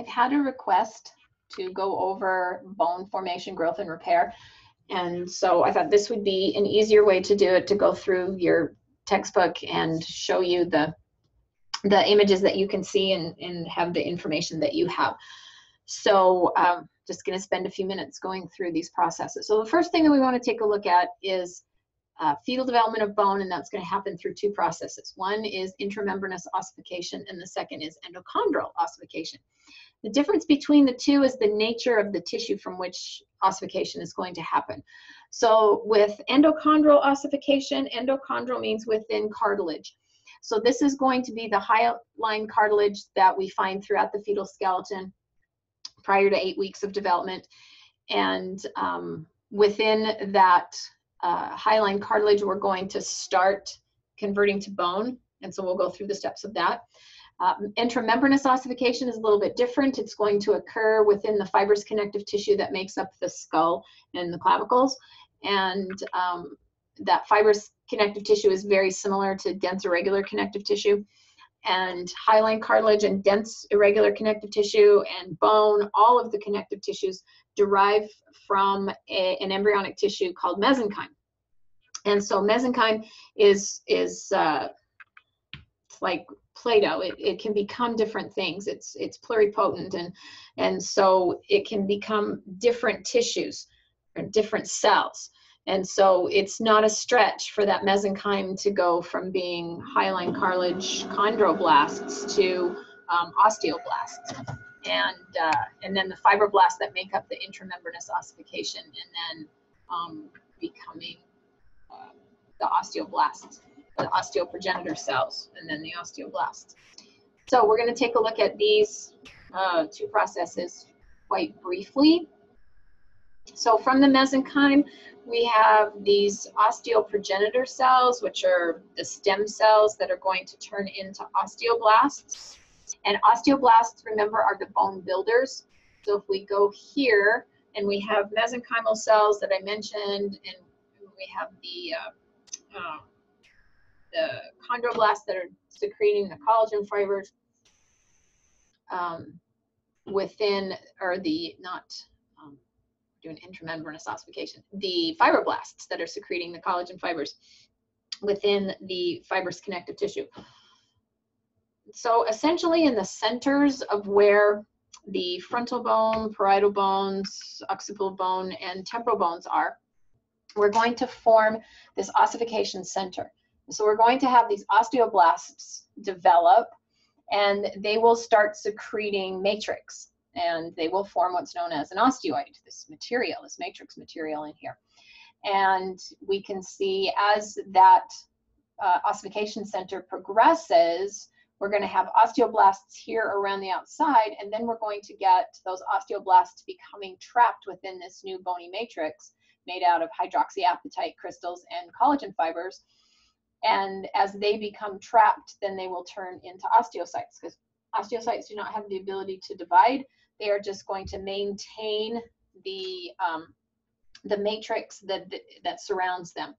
I've had a request to go over bone formation, growth, and repair. And so I thought this would be an easier way to do it, to go through your textbook and show you the images that you can see and have the information that you have. So just going to spend a few minutes going through these processes. So the first thing that we want to take a look at is fetal development of bone, and that's going to happen through two processes. One is intramembranous ossification, and the second is endochondral ossification. The difference between the two is the nature of the tissue from which ossification is going to happen. So with endochondral ossification, endochondral means within cartilage. So this is going to be the hyaline cartilage that we find throughout the fetal skeleton prior to 8 weeks of development. And within that hyaline cartilage, we're going to start converting to bone. And so we'll go through the steps of that. Intramembranous ossification is a little bit different. It's going to occur within the fibrous connective tissue that makes up the skull and the clavicles. And that fibrous connective tissue is very similar to dense irregular connective tissue. And hyaline cartilage and dense irregular connective tissue and bone, all of the connective tissues derive from an embryonic tissue called mesenchyme. And so mesenchyme is it's like Play-Doh. It can become different things. It's pluripotent, and so it can become different tissues or different cells. And so it's not a stretch for that mesenchyme to go from being hyaline cartilage chondroblasts to osteoblasts, and then the fibroblasts that make up the intramembranous ossification, and then becoming the osteoblasts, the osteoprogenitor cells, and then the osteoblasts. So we're going to take a look at these two processes quite briefly. So from the mesenchyme, we have these osteoprogenitor cells, which are the stem cells that are going to turn into osteoblasts. And osteoblasts, remember, are the bone builders. So if we go here, and we have mesenchymal cells that I mentioned, and we have the chondroblasts that are secreting the collagen fibers within, or the, not doing intramembranous ossification, the fibroblasts that are secreting the collagen fibers within the fibrous connective tissue. So essentially in the centers of where the frontal bone, parietal bones, occipital bone, and temporal bones are, we're going to form this ossification center. So we're going to have these osteoblasts develop, and they will start secreting matrix, and they will form what's known as an osteoid, this material, this matrix material in here. And we can see as that ossification center progresses, we're going to have osteoblasts here around the outside, and then we're going to get those osteoblasts becoming trapped within this new bony matrix made out of hydroxyapatite crystals and collagen fibers. And as they become trapped, then they will turn into osteocytes, because osteocytes do not have the ability to divide. They are just going to maintain the matrix that surrounds them.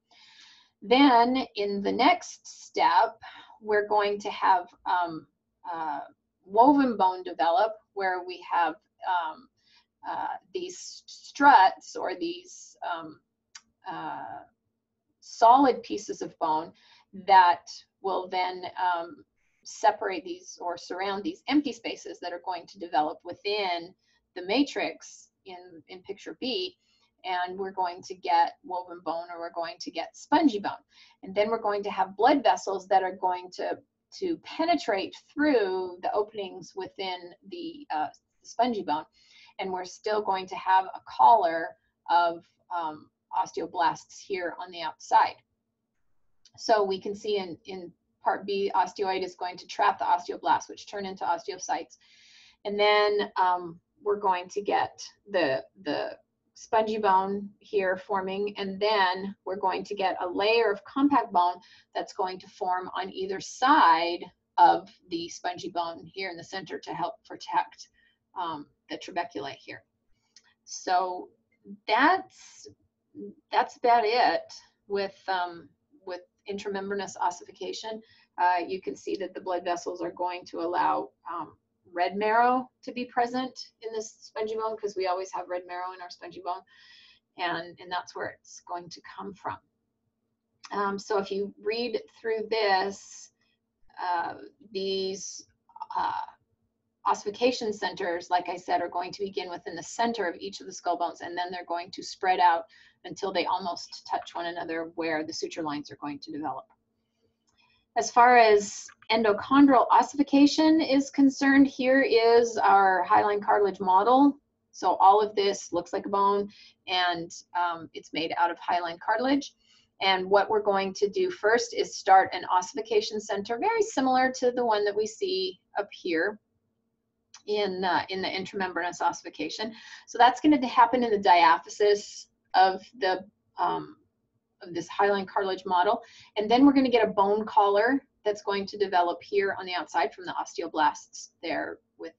Then in the next step, we're going to have woven bone develop, where we have these struts, or these solid pieces of bone that will then separate these or surround these empty spaces that are going to develop within the matrix in picture B. And we're going to get woven bone, or we're going to get spongy bone. And then we're going to have blood vessels that are going to penetrate through the openings within the spongy bone. And we're still going to have a collar of osteoblasts here on the outside. So we can see in part B, osteoid is going to trap the osteoblasts, which turn into osteocytes. And then we're going to get the spongy bone here forming, and then we're going to get a layer of compact bone that's going to form on either side of the spongy bone here in the center to help protect the trabeculae here. So that's about it with intramembranous ossification. You can see that the blood vessels are going to allow red marrow to be present in this spongy bone, because we always have red marrow in our spongy bone, and that's where it's going to come from. So if you read through this, these ossification centers, like I said, are going to begin within the center of each of the skull bones, and then they're going to spread out until they almost touch one another, where the suture lines are going to develop. As far as endochondral ossification is concerned, here is our hyaline cartilage model. So all of this looks like a bone, and it's made out of hyaline cartilage. And what we're going to do first is start an ossification center, very similar to the one that we see up here in the intramembranous ossification. So that's going to happen in the diaphysis of the of this hyaline cartilage model. And then we're going to get a bone collar that's going to develop here on the outside from the osteoblasts there with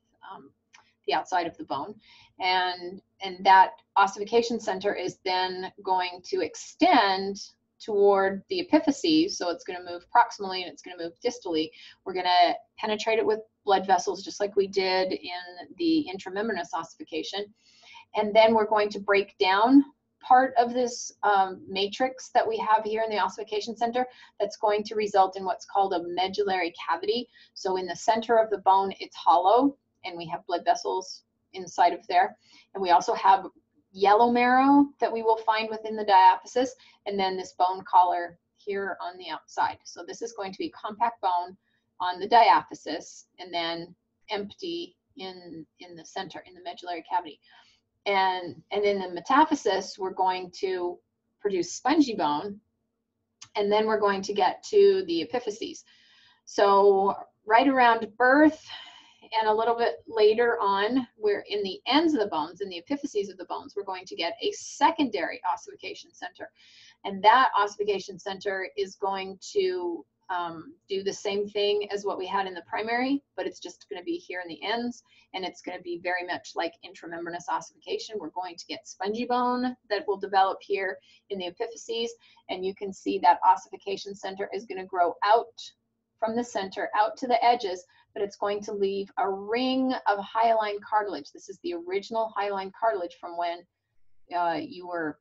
the outside of the bone. And that ossification center is then going to extend toward the epiphyses. So it's going to move proximally and it's going to move distally. We're going to penetrate it with blood vessels, just like we did in the intramembranous ossification. And then we're going to break down part of this matrix that we have here in the ossification center that's going to result in what's called a medullary cavity. So in the center of the bone, it's hollow, and we have blood vessels inside of there. And we also have yellow marrow that we will find within the diaphysis, and then this bone collar here on the outside. So this is going to be compact bone on the diaphysis, and then empty in the center, in the medullary cavity. And in the metaphysis, we're going to produce spongy bone, and then we're going to get to the epiphyses. So right around birth and a little bit later on, we're in the ends of the bones, in the epiphyses of the bones, we're going to get a secondary ossification center. And that ossification center is going to do the same thing as what we had in the primary, but it's just going to be here in the ends, and it's going to be very much like intramembranous ossification. We're going to get spongy bone that will develop here in the epiphyses, and you can see that ossification center is going to grow out from the center out to the edges, but it's going to leave a ring of hyaline cartilage. This is the original hyaline cartilage from when you were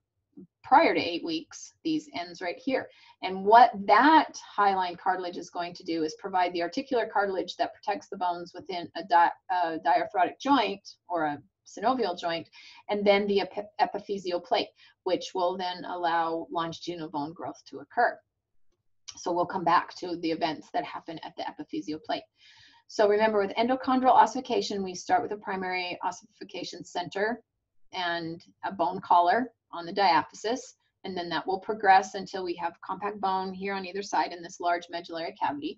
prior to 8 weeks, these ends right here. And what that hyaline cartilage is going to do is provide the articular cartilage that protects the bones within a diarthrotic joint or a synovial joint, and then the epiphyseal plate, which will then allow longitudinal bone growth to occur. So we'll come back to the events that happen at the epiphyseal plate. So remember, with endochondral ossification, we start with a primary ossification center and a bone collar on the diaphysis, and then that will progress until we have compact bone here on either side in this large medullary cavity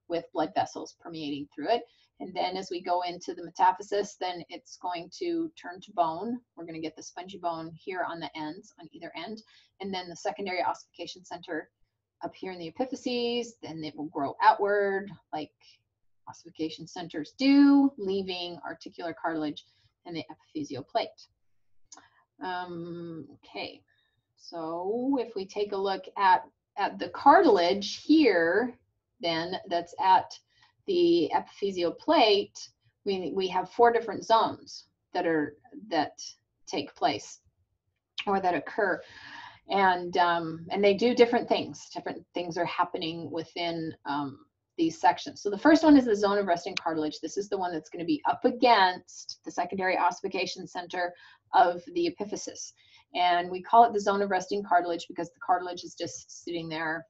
with blood vessels permeating through it. And then as we go into the metaphysis, then it's going to turn to bone. We're going to get the spongy bone here on the ends, on either end, and then the secondary ossification center up here in the epiphyses. Then it will grow outward like ossification centers do, leaving articular cartilage and the epiphyseal plate. Okay, so if we take a look at the cartilage here, then that's at the epiphyseal plate, we have 4 different zones that take place or that occur, and they do different things. Different things are happening within these sections. So the first one is the zone of resting cartilage. This is the one that's going to be up against the secondary ossification center of the epiphysis. And we call it the zone of resting cartilage because the cartilage is just sitting there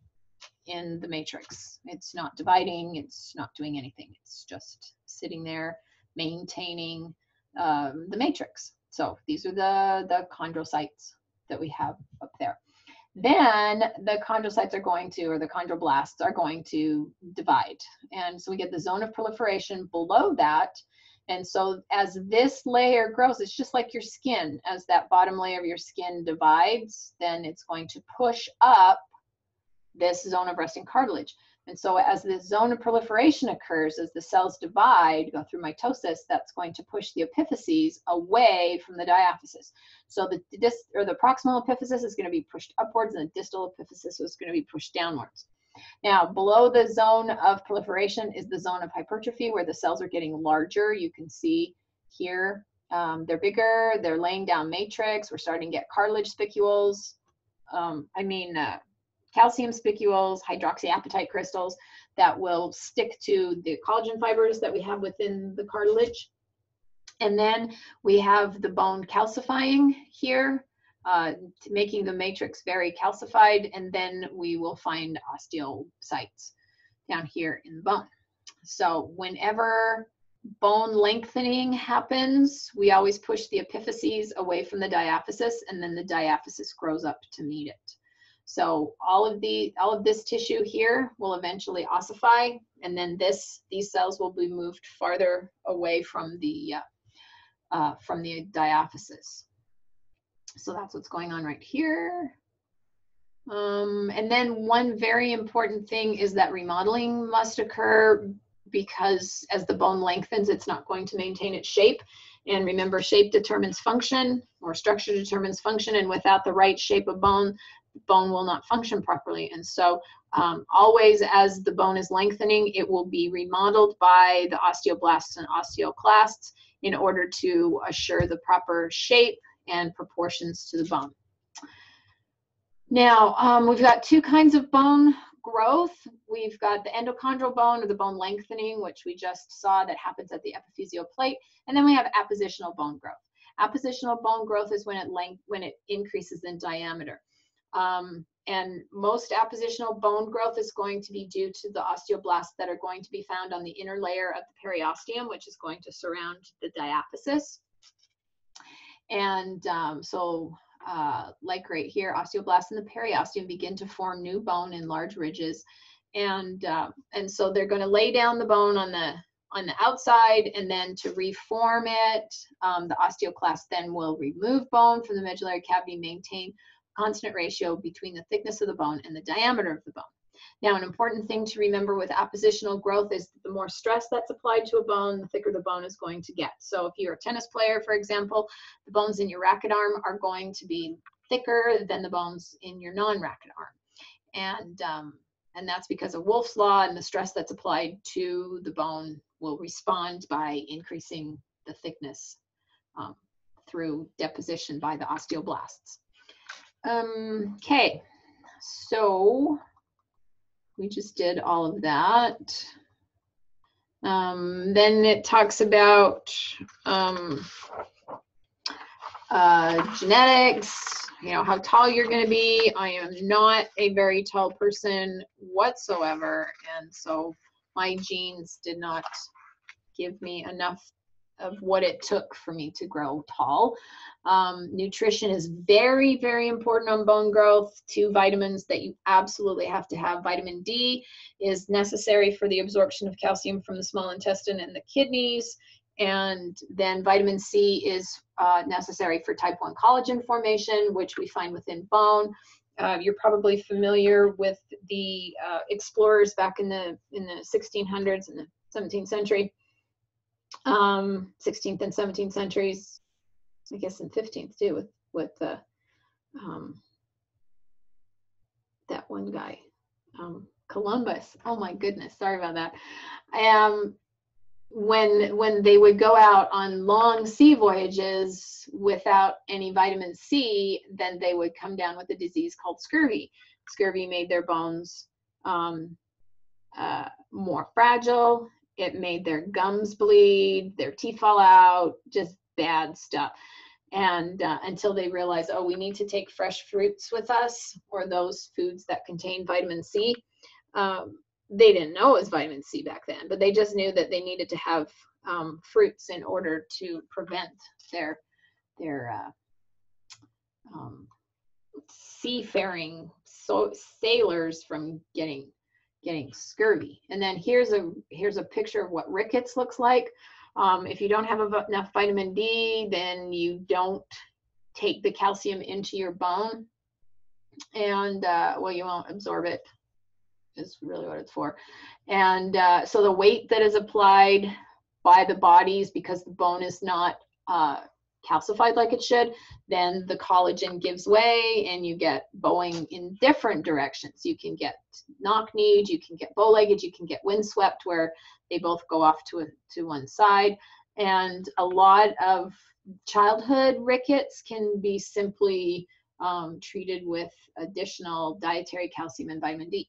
in the matrix. It's not dividing, it's not doing anything. It's just sitting there maintaining the matrix. So these are the chondrocytes that we have up there. Then the chondrocytes are going to, or the chondroblasts are going to divide. And so we get the zone of proliferation below that. And so as this layer grows, it's just like your skin. As that bottom layer of your skin divides, then it's going to push up this zone of resting cartilage. And so as this zone of proliferation occurs, as the cells divide, go through mitosis, that's going to push the epiphyses away from the diaphysis. So the proximal epiphysis is going to be pushed upwards, and the distal epiphysis is going to be pushed downwards. Now, below the zone of proliferation is the zone of hypertrophy, where the cells are getting larger. You can see here they're bigger, they're laying down matrix. We're starting to get cartilage spicules. Calcium spicules, hydroxyapatite crystals that will stick to the collagen fibers that we have within the cartilage. And then we have the bone calcifying here, making the matrix very calcified, and then we will find osteocytes down here in the bone. So whenever bone lengthening happens, we always push the epiphyses away from the diaphysis, and then the diaphysis grows up to meet it. So all of this tissue here will eventually ossify, and then these cells will be moved farther away from the diaphysis. So that's what's going on right here. And then one very important thing is that remodeling must occur, because as the bone lengthens, it's not going to maintain its shape. And remember, shape determines function, or structure determines function, and without the right shape of bone, the bone will not function properly. And so always as the bone is lengthening, it will be remodeled by the osteoblasts and osteoclasts in order to assure the proper shape and proportions to the bone. Now, we've got two kinds of bone growth. We've got the endochondral bone, or the bone lengthening, which we just saw that happens at the epiphyseal plate. And then we have appositional bone growth. Appositional bone growth is when it increases in diameter. And most appositional bone growth is going to be due to the osteoblasts that are going to be found on the inner layer of the periosteum, which is going to surround the diaphysis. And like right here, osteoblasts in the periosteum begin to form new bone in large ridges, and so they're going to lay down the bone on the outside, and then to reform it, the osteoclast then will remove bone from the medullary cavity, maintain constant ratio between the thickness of the bone and the diameter of the bone. Now, an important thing to remember with appositional growth is that the more stress that's applied to a bone, the thicker the bone is going to get. So if you're a tennis player, for example, the bones in your racket arm are going to be thicker than the bones in your non-racket arm. And that's because of Wolff's law, and the stress that's applied to the bone will respond by increasing the thickness through deposition by the osteoblasts. Okay, so we just did all of that. Then it talks about genetics, how tall you're going to be. I am not a very tall person whatsoever, and so my genes did not give me enough of what it took for me to grow tall. Nutrition is very, very important on bone growth. 2 vitamins that you absolutely have to have. Vitamin D is necessary for the absorption of calcium from the small intestine and the kidneys. And then vitamin C is necessary for type 1 collagen formation, which we find within bone. You're probably familiar with the explorers back in the 1600s and the 17th century. 16th and 17th centuries, I guess in 15th too, with the that one guy, Columbus. Oh my goodness, sorry about that. When they would go out on long sea voyages without any vitamin C, then they would come down with a disease called scurvy. Scurvy made their bones more fragile. It made their gums bleed, their teeth fall out, just bad stuff. And until they realized, oh, we need to take fresh fruits with us, or those foods that contain vitamin C. They didn't know it was vitamin C back then, but they just knew that they needed to have fruits in order to prevent their seafaring sailors from getting scurvy. And then here's a picture of what rickets looks like. If you don't have enough vitamin D, then you don't take the calcium into your bone, and well, you won't absorb it, is really what it's for. And so the weight that is applied by the bodies, because the bone is not calcified like it should, then the collagen gives way and you get bowing in different directions. You can get knock-kneed, you can get bow-legged, you can get windswept where they both go off to one side. And a lot of childhood rickets can be simply treated with additional dietary calcium and vitamin D.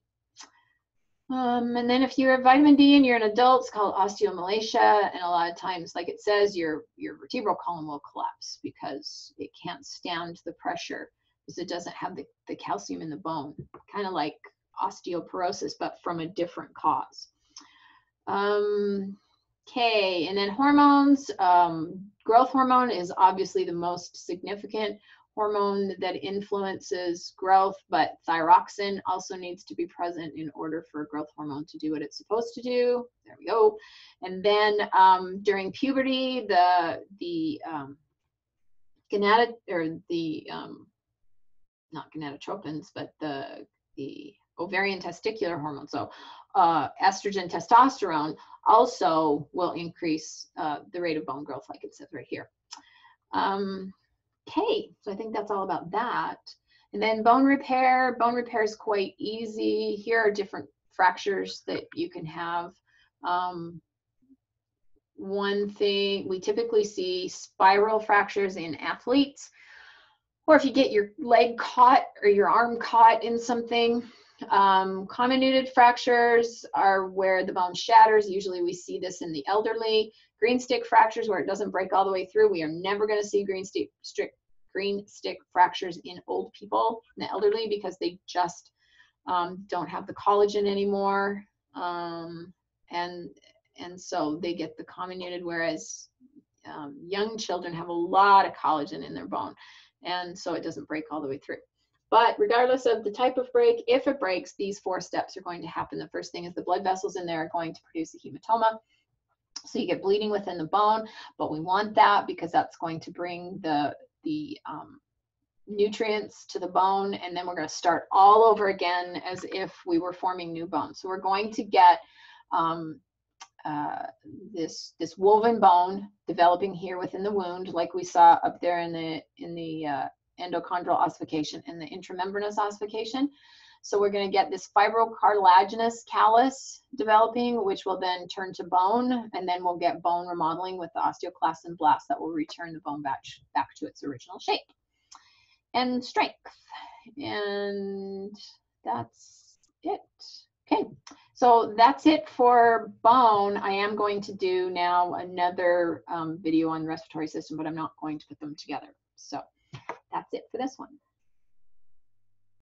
And then if you're a vitamin D and you're an adult, it's called osteomalacia, and a lot of times, like it says, your vertebral column will collapse because it can't stand the pressure because it doesn't have the calcium in the bone, kind of like osteoporosis, but from a different cause. Okay, and then hormones. Growth hormone is obviously the most significant hormone that influences growth, but thyroxine also needs to be present in order for growth hormone to do what it's supposed to do. There we go. And then during puberty, not gonadotropins, but the ovarian testicular hormone. So estrogen, testosterone also will increase the rate of bone growth, like it says right here. Okay, so I think that's all about that. And then bone repair. Bone repair is quite easy. Here are different fractures that you can have. One thing, we typically see spiral fractures in athletes, or if you get your leg caught or your arm caught in something. Comminuted fractures are where the bone shatters. Usually we see this in the elderly. Green stick fractures, where it doesn't break all the way through. We are never going to see green stick fractures in old people, in the elderly, because they just don't have the collagen anymore. And so they get the comminuted, whereas young children have a lot of collagen in their bone. And so it doesn't break all the way through. But regardless of the type of break, if it breaks, these 4 steps are going to happen. The first thing is the blood vessels in there are going to produce a hematoma. So you get bleeding within the bone, but we want that because that's going to bring the nutrients to the bone, and then we're going to start all over again as if we were forming new bone. So we're going to get this woven bone developing here within the wound, like we saw up there in the endochondral ossification and the intramembranous ossification. So we're going to get this fibrocartilaginous callus developing, which will then turn to bone, and then we'll get bone remodeling with the osteoclasts and blasts that will return the bone back to its original shape and strength. And that's it. Okay, so that's it for bone. I am going to do now another video on the respiratory system, but I'm not going to put them together. So that's it for this one.